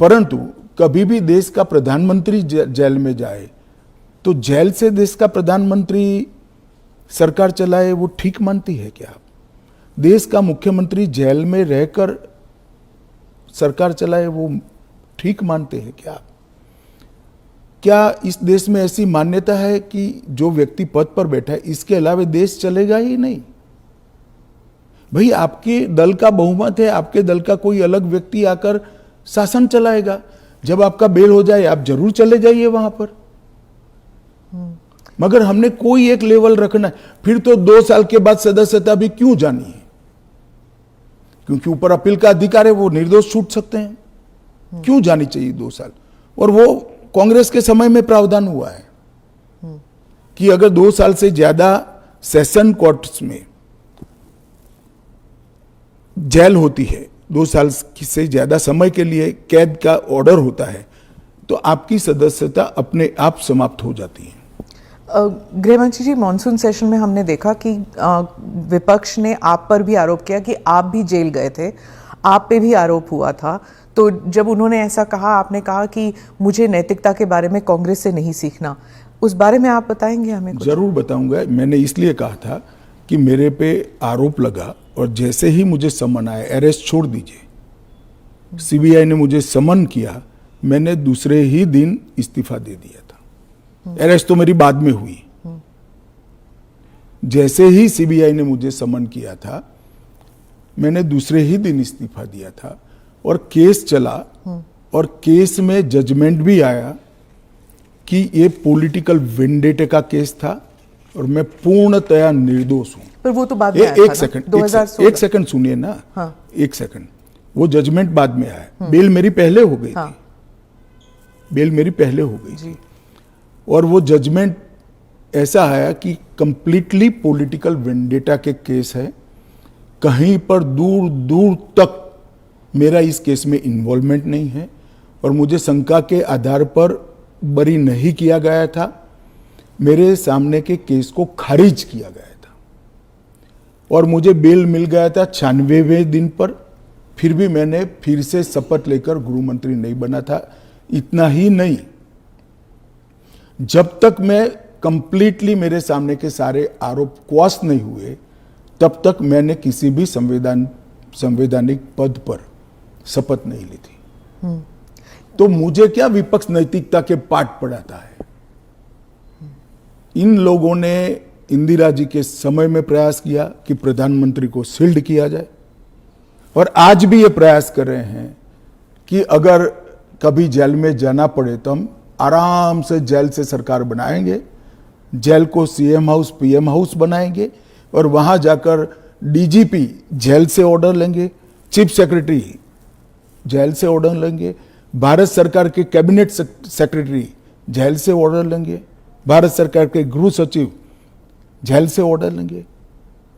Speaker 2: परंतु कभी भी देश का प्रधानमंत्री जेल में जाए तो जेल से देश का प्रधानमंत्री सरकार चलाए, वो ठीक मानती है क्या आप? देश का मुख्यमंत्री जेल में रहकर सरकार चलाए, वो ठीक मानते हैं क्या आप? क्या इस देश में ऐसी मान्यता है कि जो व्यक्ति पद पर बैठा है इसके अलावा देश चलेगा ही नहीं? भाई, आपके दल का बहुमत है, आपके दल का कोई अलग व्यक्ति आकर शासन चलाएगा। जब आपका बेल हो जाए आप जरूर चले जाइए वहां पर। मगर हमने कोई एक लेवल रखना है। फिर तो 2 साल के बाद सदस्यता भी क्यों जानी है? क्योंकि ऊपर अपील का अधिकार है, वो निर्दोष छूट सकते हैं। क्यों जानी चाहिए 2 साल? और वो कांग्रेस के समय में प्रावधान हुआ है कि अगर 2 साल से ज्यादा सेशन कोर्ट्स में जेल होती है, 2 साल से ज्यादा समय के लिए कैद का ऑर्डर होता है, तो आपकी सदस्यता अपने आप समाप्त हो जाती है।
Speaker 1: गृहमंत्री जी, मॉनसून सेशन में हमने देखा कि विपक्ष ने आप पर भी आरोप किया कि आप भी जेल गए थे, आप पे भी आरोप हुआ था। तो जब उन्होंने ऐसा कहा, आपने कहा कि मुझे नैतिकता के बारे में कांग्रेस से नहीं सीखना, उस बारे में आप बताएंगे हमें कुछ?
Speaker 2: जरूर बताऊंगा। मैंने इसलिए कहा था कि मेरे पे आरोप लगा और जैसे ही मुझे समन आया, अरेस्ट छोड़ दीजिए, सीबीआई ने मुझे समन किया, मैंने दूसरे ही दिन इस्तीफा दे दिया था। अरेस्ट तो मेरी बाद में हुई। जैसे ही सीबीआई ने मुझे समन किया था, मैंने दूसरे ही दिन इस्तीफा दिया था और केस चला और केस में जजमेंट भी आया कि ये पॉलिटिकल वेंडेटे का केस था और मैं पूर्णतया निर्दोष हूं।
Speaker 1: पर वो तो बाद में आया था
Speaker 2: एक
Speaker 1: ना?
Speaker 2: सेकंड
Speaker 1: 2016
Speaker 2: एक सेकंड सुनिए ना।
Speaker 1: हाँ।
Speaker 2: एक सेकंड, वो जजमेंट बाद में आया। बेल मेरी पहले हो गई थी, बेल मेरी पहले हो गई थी और वो जजमेंट ऐसा आया कि कंप्लीटली पॉलिटिकल वेंडेटा के केस है, कहीं पर दूर दूर तक मेरा इस केस में इन्वॉल्वमेंट नहीं है और मुझे शंका के आधार पर बरी नहीं किया गया था। मेरे सामने के केस को खारिज किया गया था और मुझे बेल मिल गया था 96वें दिन पर। फिर भी मैंने फिर से शपथ लेकर गृह मंत्री नहीं बना था। इतना ही नहीं, जब तक मैं कंप्लीटली मेरे सामने के सारे आरोप क्वाश नहीं हुए, तब तक मैंने किसी भी संवैधानिक पद पर शपथ नहीं ली थी। तो मुझे क्या विपक्ष नैतिकता के पाठ पढ़ाता है? इन लोगों ने इंदिरा जी के समय में प्रयास किया कि प्रधानमंत्री को शील्ड किया जाए और आज भी ये प्रयास कर रहे हैं कि अगर कभी जेल में जाना पड़े तो हम आराम से जेल से सरकार बनाएंगे, जेल को सीएम हाउस पीएम हाउस बनाएंगे और वहां जाकर डीजीपी जेल से ऑर्डर लेंगे, चीफ सेक्रेटरी जेल से ऑर्डर लेंगे, भारत सरकार के कैबिनेट सेक्रेटरी जेल से ऑर्डर लेंगे, भारत सरकार के गृह सचिव जेल से ऑर्डर लेंगे।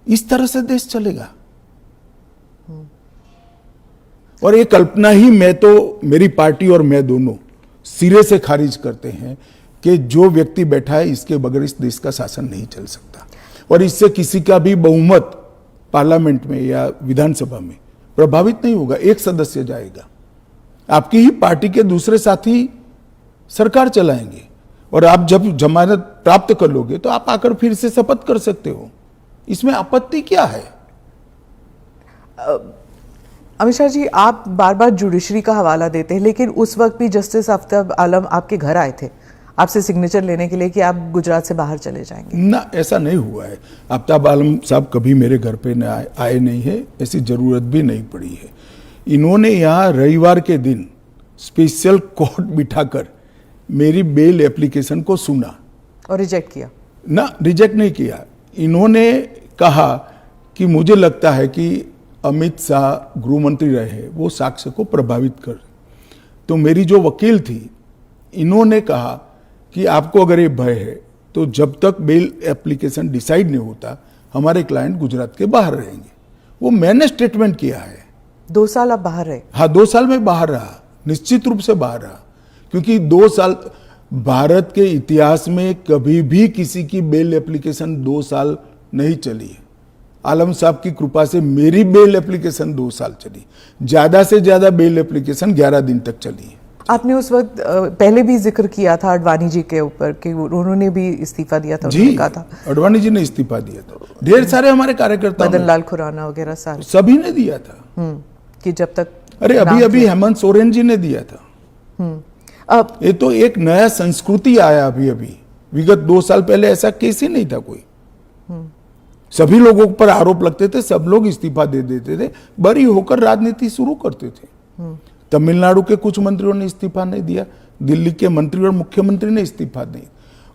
Speaker 2: इस तरह से देश चलेगा। और ये कल्पना ही मैं तो, मेरी पार्टी और मैं दोनों सिरे से खारिज करते हैं कि जो व्यक्ति बैठा है इसके बगैर इस देश का शासन नहीं चल सकता और इससे किसी का भी बहुमत पार्लियामेंट में या विधानसभा में प्रभावित नहीं होगा। एक सदस्य जाएगा, आपकी ही पार्टी के दूसरे साथी सरकार चलाएंगे और आप जब जमानत प्राप्त कर लोगे तो आप आकर फिर से शपथ कर सकते हो। इसमें आपत्ति क्या है?
Speaker 1: अमित शाह जी, आप बार बार जुडिशरी का हवाला देते हैं, लेकिन उस वक्त भी जस्टिस आफ्ताब आलम आपके घर आए थे आपसे सिग्नेचर लेने के लिए कि आप गुजरात से बाहर चले जाएंगे।
Speaker 2: ना, ऐसा नहीं हुआ है। आफ्ताब आलम साहब कभी मेरे घर पे आए नहीं है, ऐसी जरूरत भी नहीं पड़ी है। इन्होंने यहाँ रविवार के दिन स्पेशल कोर्ट बिठाकर मेरी बेल एप्लीकेशन को सुना
Speaker 1: और रिजेक्ट किया?
Speaker 2: ना, रिजेक्ट नहीं किया। इन्होंने कहा कि मुझे लगता है कि अमित शाह गृह मंत्री रहे, वो साक्ष्य को प्रभावित कर। तो मेरी जो वकील थी, इन्होंने कहा कि आपको अगर ये भय है तो जब तक बेल एप्लीकेशन डिसाइड नहीं होता हमारे क्लाइंट गुजरात के बाहर रहेंगे। वो मैंने स्टेटमेंट किया है।
Speaker 1: 2 साल आप बाहर रहे?
Speaker 2: हाँ, 2 साल में बाहर रहा, निश्चित रूप से बाहर रहा, क्योंकि 2 साल भारत के इतिहास में कभी भी किसी की बेल एप्लीकेशन 2 साल नहीं चली है। आलम साहब की कृपा से मेरी बेल एप्लीकेशन 2 साल चली, ज्यादा से ज्यादा बेल एप्लीकेशन 11 दिन तक चली है।
Speaker 1: आपने उस वक्त पहले भी जिक्र किया था अडवाणी जी के ऊपर कि उन्होंने भी इस्तीफा दिया था।
Speaker 2: जी, कहा था अडवाणी जी ने इस्तीफा दिया था। ढेर सारे हमारे कार्यकर्ता,
Speaker 1: मदन लाल खुराना वगैरह सारे,
Speaker 2: सभी ने दिया था
Speaker 1: कि जब तक,
Speaker 2: अरे अभी हेमंत सोरेन जी ने दिया था। ये तो एक नया संस्कृति आया अभी। विगत 2 साल पहले ऐसा केस ही नहीं था कोई। सभी लोगों पर आरोप लगते थे, सब लोग इस्तीफा दे देते थे, बरी होकर राजनीति शुरू करते थे। तमिलनाडु के कुछ मंत्रियों ने इस्तीफा नहीं दिया, दिल्ली के मंत्री और मुख्यमंत्री ने इस्तीफा नहीं।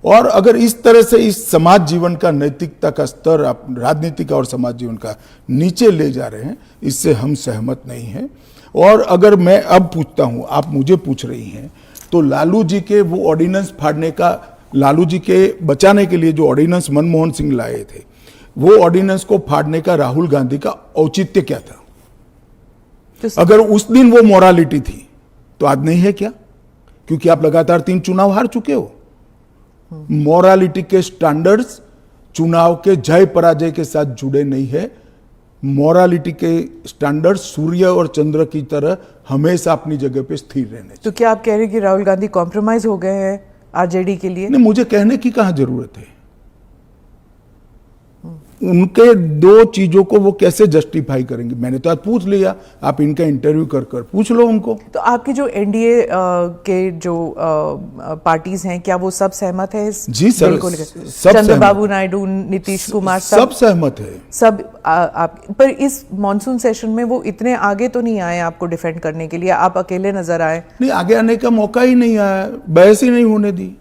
Speaker 2: और अगर इस तरह से इस समाज जीवन का, नैतिकता का स्तर आप राजनीति का और समाज जीवन का नीचे ले जा रहे हैं, इससे हम सहमत नहीं हैं। और अगर मैं अब पूछता हूं, आप मुझे पूछ रही हैं, तो लालू जी के वो ऑर्डिनेंस फाड़ने का, लालू जी के बचाने के लिए जो ऑर्डिनेंस मनमोहन सिंह लाए थे, वो ऑर्डिनेंस को फाड़ने का राहुल गांधी का औचित्य क्या था?
Speaker 1: तो
Speaker 2: अगर उस दिन वो मोरालिटी थी तो आज नहीं है क्या? क्योंकि आप लगातार 3 चुनाव हार चुके हो। मोरालिटी के स्टैंडर्ड्स चुनाव के जय पराजय के साथ जुड़े नहीं है। मोरालिटी के स्टैंडर्ड्स सूर्य और चंद्र की तरह हमेशा अपनी जगह पे स्थिर रहने चाहिए।
Speaker 1: तो क्या आप कह रहे हैं कि राहुल गांधी कॉम्प्रोमाइज हो गए हैं आरजेडी के लिए?
Speaker 2: नहीं, मुझे कहने की कहां जरूरत है। उनके 2 चीजों को वो कैसे जस्टिफाई करेंगे? मैंने तो आज पूछ लिया, आप इनका इंटरव्यू कर पूछ लो उनको।
Speaker 1: तो आपके जो एनडीए के जो पार्टीज हैं, क्या वो सब सहमत है इस
Speaker 2: जी सर,
Speaker 1: बिल को लेकर?
Speaker 2: सब
Speaker 1: चंद्रबाबू नायडू, नीतीश कुमार
Speaker 2: सब सहमत है।
Speaker 1: सब आप पर इस मॉनसून सेशन में वो इतने आगे तो नहीं आए आपको डिफेंड करने के लिए, आप अकेले नजर आए।
Speaker 2: नहीं, आगे आने का मौका ही नहीं आया, बहस ही नहीं होने दी।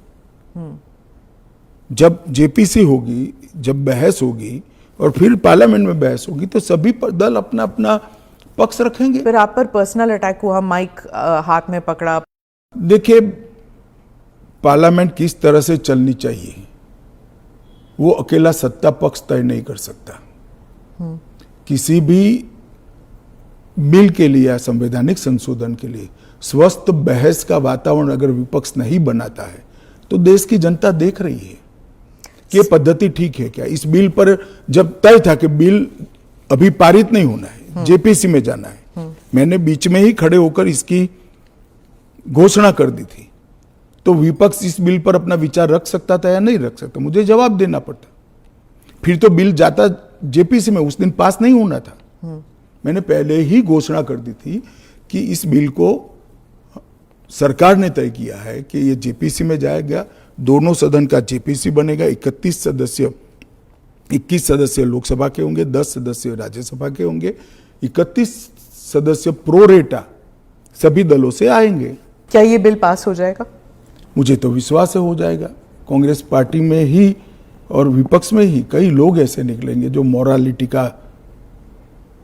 Speaker 2: जब जेपीसी होगी, जब बहस होगी और फिर पार्लियामेंट में बहस होगी तो सभी दल अपना अपना पक्ष रखेंगे।
Speaker 1: फिर आप पर पर्सनल अटैक हुआ, माइक हाथ में पकड़ा।
Speaker 2: देखिए, पार्लियामेंट किस तरह से चलनी चाहिए वो अकेला सत्ता पक्ष तय नहीं कर सकता। किसी भी बिल के लिए या संवैधानिक संशोधन के लिए स्वस्थ बहस का वातावरण अगर विपक्ष नहीं बनाता है तो देश की जनता देख रही है कि ये पद्धति ठीक है क्या। इस बिल पर जब तय था कि बिल अभी पारित नहीं होना है, जेपीसी में जाना है, मैंने बीच में ही खड़े होकर इसकी घोषणा कर दी थी, तो विपक्ष इस बिल पर अपना विचार रख सकता था या नहीं रख सकता, मुझे जवाब देना पड़ता। फिर तो बिल जाता जेपीसी में, उस दिन पास नहीं होना था। मैंने पहले ही घोषणा कर दी थी कि इस बिल को सरकार ने तय किया है कि ये जेपीसी में जाएगा, दोनों सदन का जेपीसी बनेगा, 21 सदस्य लोकसभा के होंगे, 10 सदस्य राज्यसभा के होंगे, 31 सदस्य प्रोरेटा सभी दलों से आएंगे।
Speaker 1: क्या ये बिल पास हो जाएगा?
Speaker 2: मुझे तो विश्वास है हो जाएगा। कांग्रेस पार्टी में ही और विपक्ष में ही कई लोग ऐसे निकलेंगे जो मोरालिटी का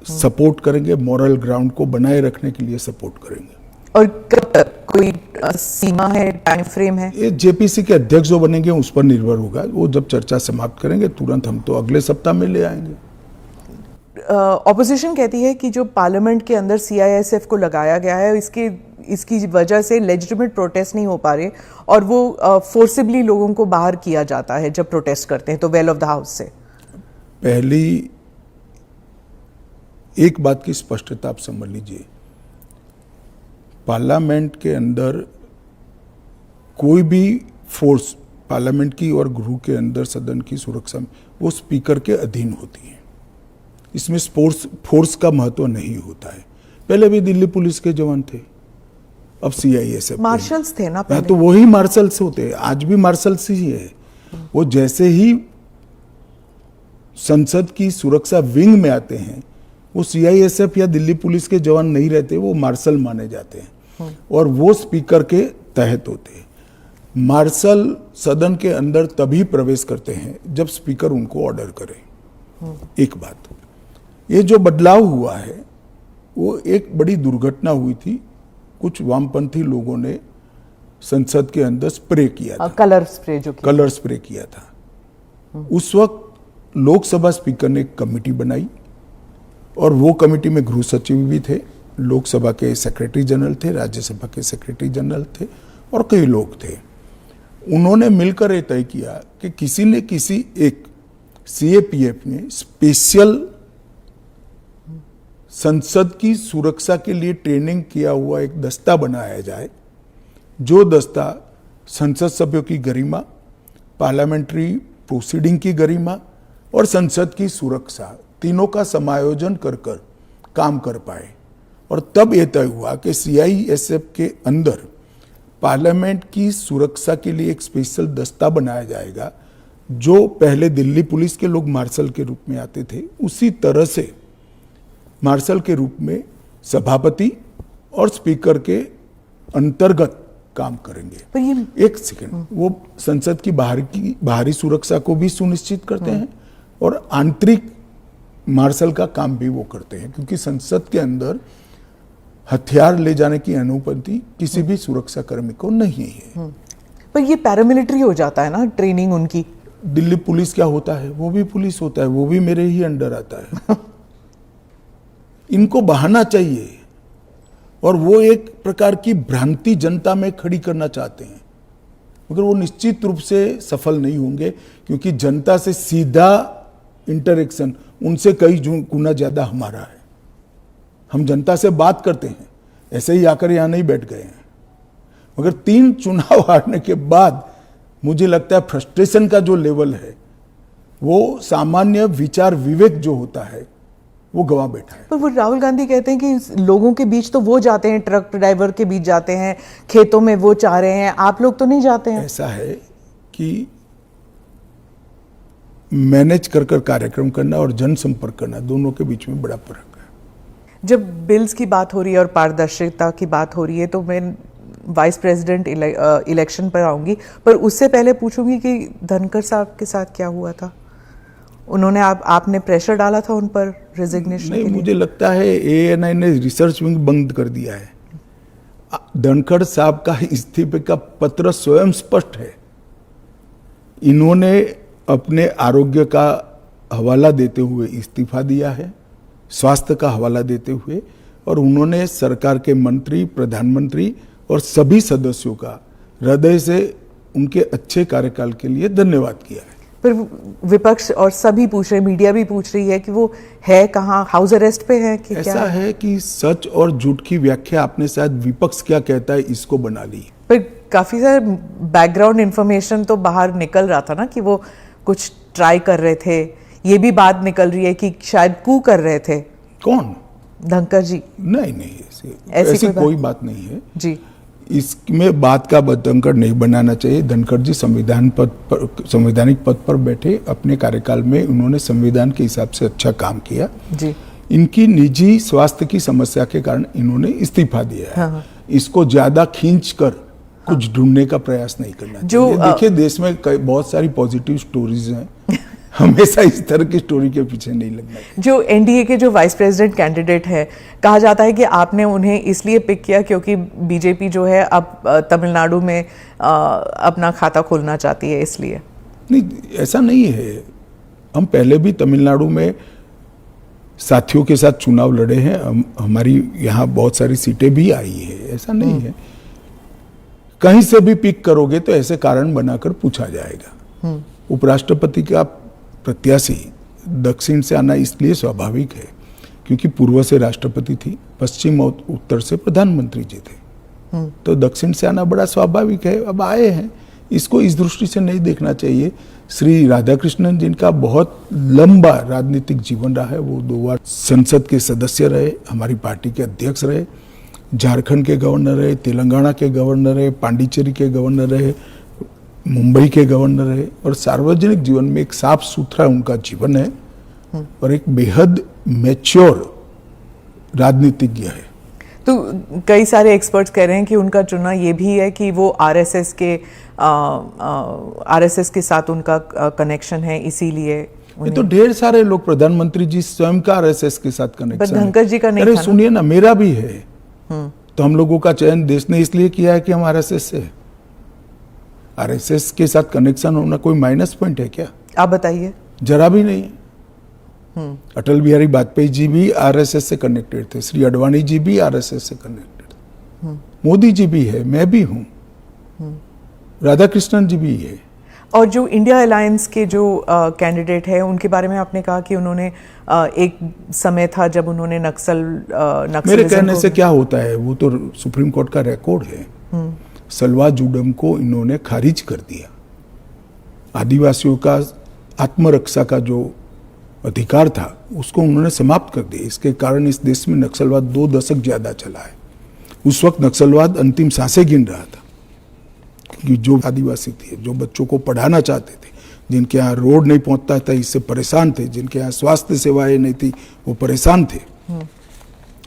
Speaker 2: सपोर्ट करेंगे, मोरल ग्राउंड को बनाए रखने के लिए सपोर्ट करेंगे।
Speaker 1: और कब तक, कोई सीमा है, टाइम फ्रेम है?
Speaker 2: ये जेपीसी के अध्यक्ष जो बनेंगे उस पर निर्भर होगा। वो जब चर्चा समाप्त करेंगे तुरंत हम तो अगले सप्ताह में ले आएंगे।
Speaker 1: ऑपोजिशन कहती है कि जो पार्लियामेंट के अंदर सीआईएसएफ को लगाया गया है, इसकी वजह से लेजिटिमेट प्रोटेस्ट नहीं हो पा रहे और वो फोर्सिबली लोगों को बाहर किया जाता है जब प्रोटेस्ट करते हैं तो वेल ऑफ द हाउस से।
Speaker 2: पहली एक बात की स्पष्टता आप समझ लीजिए, पार्लियामेंट के अंदर कोई भी फोर्स पार्लियामेंट की और गृह के अंदर सदन की सुरक्षा में वो स्पीकर के अधीन होती है। इसमें फोर्स का महत्व नहीं होता है। पहले भी दिल्ली पुलिस के जवान थे, अब सीआईएसएफ
Speaker 1: मार्शल्स थे ना पहले।
Speaker 2: तो वही मार्शल्स होते हैं, आज भी मार्शल्स ही है। वो जैसे ही संसद की सुरक्षा विंग में आते हैं वो सीआईएसएफ या दिल्ली पुलिस के जवान नहीं रहते, वो मार्शल माने जाते हैं और वो स्पीकर के तहत होते हैं। मार्शल सदन के अंदर तभी प्रवेश करते हैं जब स्पीकर उनको ऑर्डर करे। एक बात, ये जो बदलाव हुआ है वो एक बड़ी दुर्घटना हुई थी। कुछ वामपंथी लोगों ने संसद के अंदर स्प्रे किया था,
Speaker 1: कलर स्प्रे
Speaker 2: किया था। उस वक्त लोकसभा स्पीकर ने एक कमेटी बनाई और वो कमेटी में गृह सचिव भी थे, लोकसभा के सेक्रेटरी जनरल थे, राज्यसभा के सेक्रेटरी जनरल थे और कई लोग थे। उन्होंने मिलकर ये तय किया कि किसी ने किसी एक सीएपीएफ ने स्पेशल संसद की सुरक्षा के लिए ट्रेनिंग किया हुआ एक दस्ता बनाया जाए, जो दस्ता संसद सभ्यों की गरिमा, पार्लियामेंट्री प्रोसीडिंग की गरिमा और संसद की सुरक्षा तीनों का समायोजन कर काम कर पाए। और तब यह तय हुआ कि सीआईएसएफ के अंदर पार्लियामेंट की सुरक्षा के लिए एक स्पेशल दस्ता बनाया जाएगा। जो पहले दिल्ली पुलिस के लोग मार्शल के रूप में आते थे, उसी तरह से मार्शल के रूप में सभापति और स्पीकर के अंतर्गत काम करेंगे।
Speaker 1: पर ये
Speaker 2: एक सेकंड, वो संसद की बाहरी सुरक्षा को भी सुनिश्चित करते हैं और आंतरिक मार्शल का काम भी वो करते हैं, क्योंकि संसद के अंदर हथियार ले जाने की अनुमति किसी भी सुरक्षा कर्मी को नहीं है।
Speaker 1: पर ये पैरामिलिट्री हो जाता है ना ट्रेनिंग उनकी।
Speaker 2: दिल्ली पुलिस क्या होता है, वो भी पुलिस होता है, वो भी मेरे ही अंडर आता है। इनको बहाना चाहिए और वो एक प्रकार की भ्रांति जनता में खड़ी करना चाहते हैं, मगर वो निश्चित रूप से सफल नहीं होंगे, क्योंकि जनता से सीधा इंटरेक्शन उनसे कई गुना ज्यादा हमारा है। हम जनता से बात करते हैं, ऐसे ही आकर यहां नहीं बैठ गए हैं। मगर 3 चुनाव हारने के बाद मुझे लगता है फ्रस्ट्रेशन का जो लेवल है, वो सामान्य विचार विवेक जो होता है वो गवा बैठा है।
Speaker 1: पर वो राहुल गांधी कहते हैं कि लोगों के बीच तो वो जाते हैं, ट्रक ड्राइवर के बीच जाते हैं, खेतों में वो चाह रहे हैं, आप लोग तो नहीं जाते हैं।
Speaker 2: ऐसा है कि मैनेज कर कार्यक्रम करना और जनसंपर्क करना, दोनों के बीच में बड़ा फर्क है।
Speaker 1: जब बिल्स की बात हो रही है और पारदर्शिता की बात हो रही है, तो मैं वाइस प्रेसिडेंट इलेक्शन पर आऊंगी, पर उससे पहले पूछूंगी कि धनखड़ साहब के साथ क्या हुआ था। उन्होंने आपने प्रेशर डाला था उन पर रेजिग्नेशन के लिए?
Speaker 2: मुझे लगता है ANI ने रिसर्च विंग बंद कर दिया है। धनखड़ साहब का इस्तीफे का पत्र स्वयं स्पष्ट है। इन्होंने अपने आरोग्य का हवाला देते हुए इस्तीफा दिया है, स्वास्थ्य का हवाला देते हुए, और उन्होंने सरकार के मंत्री, प्रधानमंत्री और सभी सदस्यों का हृदय से उनके अच्छे कार्यकाल के लिए धन्यवाद किया है।
Speaker 1: पर विपक्ष और सभी पूछ रहे, मीडिया भी पूछ रही है कि वो है कहाँ, हाउस अरेस्ट पे है कि
Speaker 2: ऐसा
Speaker 1: क्या
Speaker 2: है कि सच और झूठ की व्याख्या आपने शायद विपक्ष क्या कहता है इसको बना ली।
Speaker 1: पर काफी सारे बैकग्राउंड इंफॉर्मेशन तो बाहर निकल रहा था ना कि वो कुछ ट्राई कर रहे थे। ये भी बात निकल रही है कि शायद कू कर रहे थे। कौन? धनखड़ जी?
Speaker 2: नहीं, ऐसी कोई बात नहीं है
Speaker 1: जी।
Speaker 2: इसमें बात का धनखड़ नहीं बनाना चाहिए। धनखड़ जी संवैधानिक पद पर बैठे, अपने कार्यकाल में उन्होंने संविधान के हिसाब से अच्छा काम किया जी। इनकी निजी स्वास्थ्य की समस्या के कारण इन्होंने इस्तीफा दिया है। हाँ। इसको ज्यादा खींचकर कुछ ढूंढने का प्रयास नहीं करना चाहिए। देखिए, देश में बहुत सारी पॉजिटिव स्टोरीज हैं, हमेशा इस तरह की स्टोरी के पीछे नहीं लगना चाहिए।
Speaker 1: जो एनडीए के जो वाइस प्रेसिडेंट कैंडिडेट है, कहा जाता है कि आपने उन्हें इसलिए पिक किया क्योंकि बीजेपी जो है अब तमिलनाडु में अपना खाता खोलना चाहती है, इसलिए?
Speaker 2: नहीं, ऐसा नहीं है। हम पहले भी तमिलनाडु में साथियों के साथ चुनाव लड़े हैं। हमारी यहाँ बहुत सारी सीटें भी आई है, ऐसा नहीं है। कहीं से भी पिक करोगे तो ऐसे कारण बनाकर पूछा जाएगा। उपराष्ट्रपति का प्रत्याशी दक्षिण से आना इसलिए स्वाभाविक है क्योंकि पूर्व से राष्ट्रपति थी, पश्चिम और उत्तर से प्रधानमंत्री जी थे, तो दक्षिण से आना बड़ा स्वाभाविक है। अब आए हैं, इसको इस दृष्टि से नहीं देखना चाहिए। श्री राधाकृष्णन जिनका बहुत लंबा राजनीतिक जीवन रहा है, वो 2 बार संसद के सदस्य रहे, हमारी पार्टी के अध्यक्ष रहे, झारखंड के गवर्नर रहे, तेलंगाना के गवर्नर रहे, पांडिचेरी के गवर्नर रहे, मुंबई के गवर्नर है, और सार्वजनिक जीवन में एक साफ सुथरा उनका जीवन है और एक बेहद मैच्योर राजनीतिज्ञ है।
Speaker 1: तो कई सारे एक्सपर्ट्स कह रहे हैं कि उनका चुना ये भी है कि वो आरएसएस के साथ उनका कनेक्शन है, इसीलिए
Speaker 2: ये तो ढेर सारे लोग, प्रधानमंत्री जी स्वयं का आरएसएस के साथ कनेक्शन है।
Speaker 1: धनखड़ जी का नहीं।
Speaker 2: अरे सुनिए ना, मेरा भी है। तो हम लोगों का चयन देश ने इसलिए किया है कि हम आरएसएस से। आरएसएस के साथ कनेक्शन होना कोई माइनस पॉइंट है क्या?
Speaker 1: आप बताइए।
Speaker 2: जरा भी नहीं। अटल बिहारी वाजपेयी जी भी आरएसएस से कनेक्टेड थे, श्री अडवाणी जी भी आरएसएस से कनेक्टेड थे, मोदी जी भी है, मैं भी हूं, राधाकृष्णन जी भी है।
Speaker 1: और जो इंडिया अलायंस के जो कैंडिडेट है, उनके बारे में आपने कहा कि उन्होंने एक समय था जब उन्होंने नक्सल
Speaker 2: मेरे कहने से क्या होता है, वो तो सुप्रीम कोर्ट का रिकॉर्ड है। सलवा जुडम को इन्होंने खारिज कर दिया। आदिवासियों का आत्मरक्षा का जो अधिकार था उसको उन्होंने समाप्त कर दिया। इसके कारण इस देश में नक्सलवाद 2 दशक ज्यादा चला है। उस वक्त नक्सलवाद अंतिम सांसें गिन रहा था, क्योंकि जो आदिवासी थे, जो बच्चों को पढ़ाना चाहते थे, जिनके यहाँ रोड नहीं पहुंचता था, इससे परेशान थे, जिनके यहाँ स्वास्थ्य सेवाएं नहीं थी, वो परेशान थे।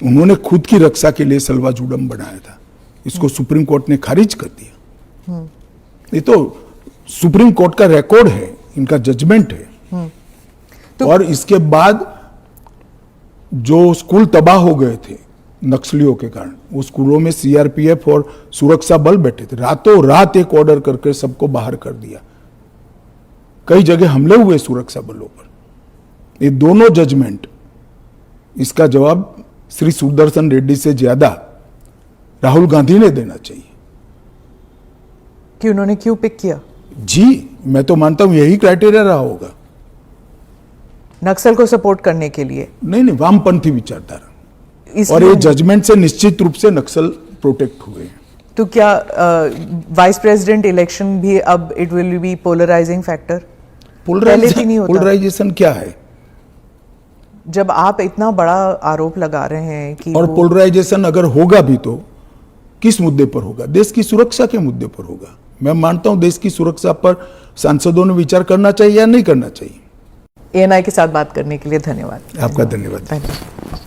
Speaker 2: उन्होंने खुद की रक्षा के लिए सलवा जुडम बनाया था। इसको सुप्रीम कोर्ट ने खारिज कर दिया। ये तो सुप्रीम कोर्ट का रिकॉर्ड है, इनका जजमेंट है। और इसके बाद जो स्कूल तबाह हो गए थे नक्सलियों के कारण, वो स्कूलों में सीआरपीएफ और सुरक्षा बल बैठे थे, रातों रात एक ऑर्डर करके सबको बाहर कर दिया। कई जगह हमले हुए सुरक्षा बलों पर। ये दोनों जजमेंट, इसका जवाब श्री सुदर्शन रेड्डी से ज्यादा राहुल गांधी ने देना चाहिए।
Speaker 1: कि उन्होंने क्यों पिक किया?
Speaker 2: जी, मैं तो मानता हूं यही क्राइटेरिया रहा होगा।
Speaker 1: नक्सल को सपोर्ट करने के लिए?
Speaker 2: नहीं, वामपंथी विचारधारा, और
Speaker 1: इसलिए
Speaker 2: ये जजमेंट से निश्चित रूप से नक्सल प्रोटेक्ट हुए हैं।
Speaker 1: तो क्या वाइस प्रेसिडेंट इलेक्शन भी अब it will be polarising factor? पहले भी नहीं होता।
Speaker 2: पोलराइजेशन क्या है?
Speaker 1: जब आप इतना बड़ा आरोप लगा रहे हैं कि
Speaker 2: और पोलराइजेशन अगर होगा भी तो किस मुद्दे पर होगा? देश की सुरक्षा के मुद्दे पर होगा। मैं मानता हूं देश की सुरक्षा पर सांसदों ने विचार करना चाहिए या नहीं करना चाहिए।
Speaker 1: ANI के साथ बात करने के लिए धन्यवाद।
Speaker 2: आपका धन्यवाद।
Speaker 1: धन्यवाद।